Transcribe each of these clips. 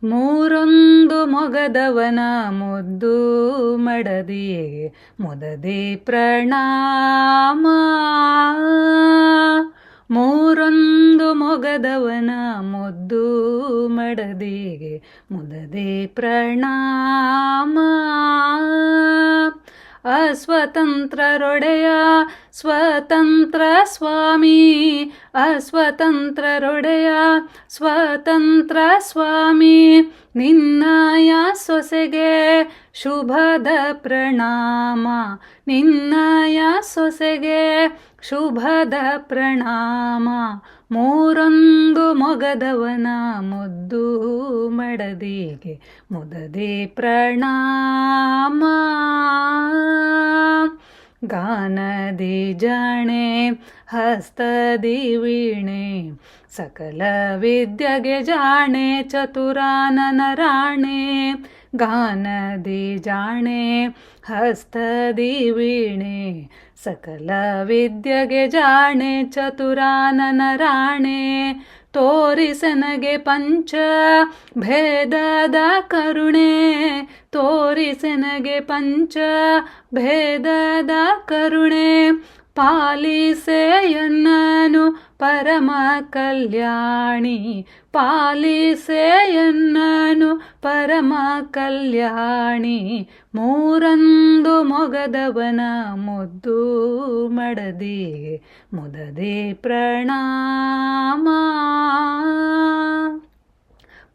ಮೂರೊಂದು ಮೊಗದವನ ಮುದ್ದು ಮಡದಿಗೆ ಮುದದಿ ಪ್ರಣಾಮ. ಮೂರೊಂದು ಮೊಗದವನ ಮುದ್ದು ಮಡದಿಗೆ ಮುದದಿ ಪ್ರಣಾಮ. ಅಸ್ವತಂತ್ರರೊಡೆಯ ಸ್ವತಂತ್ರ ಸ್ವಾಮಿ, ಅಸ್ವತಂತ್ರರೊಡೆಯ ಸ್ವತಂತ್ರ ಸ್ವಾಮಿ, ನಿನ್ನಯ ಸೊಸೆಗೆ ಶುಭದ ಪ್ರಣಾಮ, ನಿನ್ನಯ ಸೊಸೆಗೆ ಶುಭದ ಪ್ರಣಾಮ. ಮೂರೊಂದು ಮೊಗದವನ ಮುದ್ದು ಮಡದಿಗೆ ಮುದದಿ ಪ್ರಣಾಮ. ಗಾನದಿ ಜಾಣೆ ಹಸ್ತದಿ ವೀಣೆ, ಸಕಲ ವಿದ್ಯೆಗೆ ಜಾಣೆ ಚತುರಾನನ ರಾಣೆ. ಗಾನದಿ ಜಾಣೆ ಹಸ್ತದಿ ವೀಣೆ, ಸಕಲ ವಿದ್ಯೆಗೆ ಜಾಣೆ ಚತುರಾನನ ರಾಣೆ. ತೋರಿಸನಗೆ ಪಂಚ ಭೇದದ ಕರುಣೆ, ತೋರಿಸನಗೆ ಪಂಚ ಭೇದದ ಕರುಣೆ. ಪಾಲಿಸೆಯನ್ನನು ಪರಮ ಕಲ್ಯಾಣಿ, ಪಾಲಿಸೆಯನ್ನನು ಪರಮ ಕಲ್ಯಾಣಿ. ಮೂರೊಂದು ಮೊಗದವನ ಮುದ್ದು ಮಡದಿಗೆ ಮುದದಿ ಪ್ರಣಾಮ.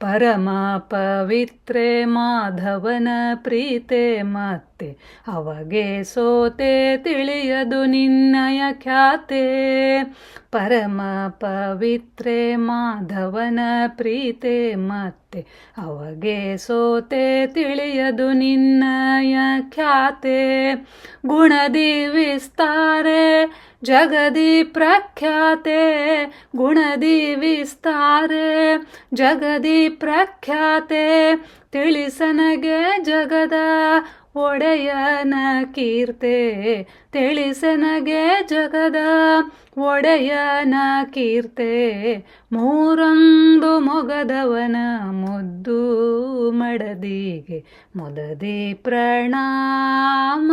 ಪರಮ ಪವಿತ್ರೆ ಮಾಧವನ ಪ್ರೀತೆ ಮತ್ತೆ ಅವಗೆ ಸೋತೆ ತಿಳಿಯದು ನಿನ್ನಯ ಖ್ಯಾತೆ. ಪರಮ ಪವಿತ್ರೆ ಮಾಧವನ ಪ್ರೀತೆ ಮತ್ತೆ ಅವಗೆ ಸೋತೆ ತಿಳಿಯದು ನಿನ್ನಯ ಖ್ಯಾತೆ. ಗುಣದಿ ವಿಸ್ತಾರೆ ಜಗದಿ ಪ್ರಖ್ಯಾತೆ, ಗುಣದಿ ವಿಸ್ತಾರೆ ಜಗದಿ ಪ್ರಖ್ಯಾತೆ. ತಿಳಿಸನಗೆ ಜಗದ ಒಡೆಯನ ಕೀರ್ತೆ, ತಿಳಿಸನಗೆ ಜಗದ ಒಡೆಯನ ಕೀರ್ತೆ. ಮೂರೊಂದು ಮೊಗದವನ ಮುದ್ದು ಮಡದಿಗೆ ಮುದದಿ ಪ್ರಣಾಮ.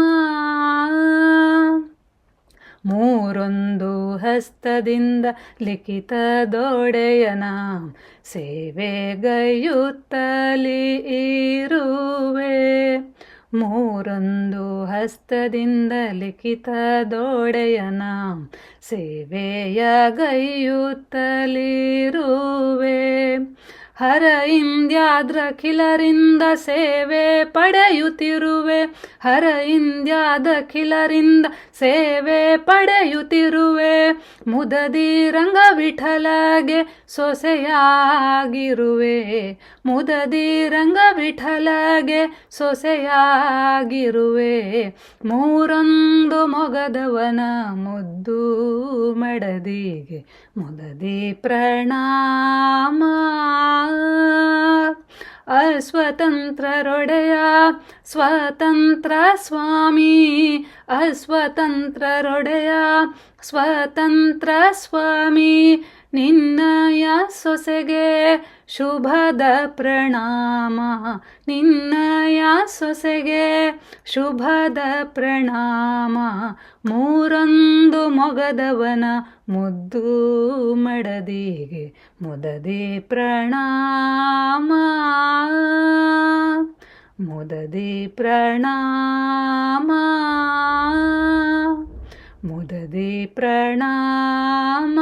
ಮೂರೊಂದು ಹಸ್ತದಿಂದ ಲಿಖಿತದೊಡೆಯನ ಸೇವೆಗೈಯುತ್ತಲಿ ಇರುವೆ. ಮೂರೊಂದು ಹಸ್ತದಿಂದ ಲಿಖಿತದೊಡೆಯನ ಸೇವೆಯಗೈಯುತ್ತಲಿರುವೆ. ಹರ ಇಂದ್ಯಾದ್ರಖಿಲರಿಂದ ಸೇವೆ ಪಡೆಯುತ್ತಿರುವೆ, ಹರ ಇಂದ್ಯಾದಖಿಲರಿಂದ ಸೇವೆ ಪಡೆಯುತ್ತಿರುವೆ. ಮುದದಿ ರಂಗ ವಿಠಲಗೆ ಸೊಸೆಯಾಗಿರುವೆ, ಮುದದಿ ರಂಗ ವಿಠಲಗೆ ಸೊಸೆಯಾಗಿರುವೆ. ಮೂರೊಂದು ಮೊಗದವನ ಮುದ್ದು ಮಡದಿಗೆ ಮುದದಿ ಪ್ರಣಾಮ. ಅಸ್ವತಂತ್ರರೊಡೆಯ ಸ್ವತಂತ್ರ ಸ್ವಾಮಿ, ಅಸ್ವತಂತ್ರರೊಡೆಯ ಸ್ವತಂತ್ರ ಸ್ವಾಮಿ, ನಿನ್ನಯ ಸೊಸೆಗೆ ಶುಭದ ಪ್ರಣಾಮ, ನಿನ್ನಯ ಸೊಸೆಗೆ ಶುಭದ ಪ್ರಣಾಮ. ಮೂರೊಂದು ಮೊಗದವನ ಮುದ್ದು ಮಡದಿಗೆ ಮುದದಿ ಪ್ರಣಾಮ, ಮುದದಿ ಪ್ರಣಾಮ, ಮುದದಿ ಪ್ರಣಾಮ.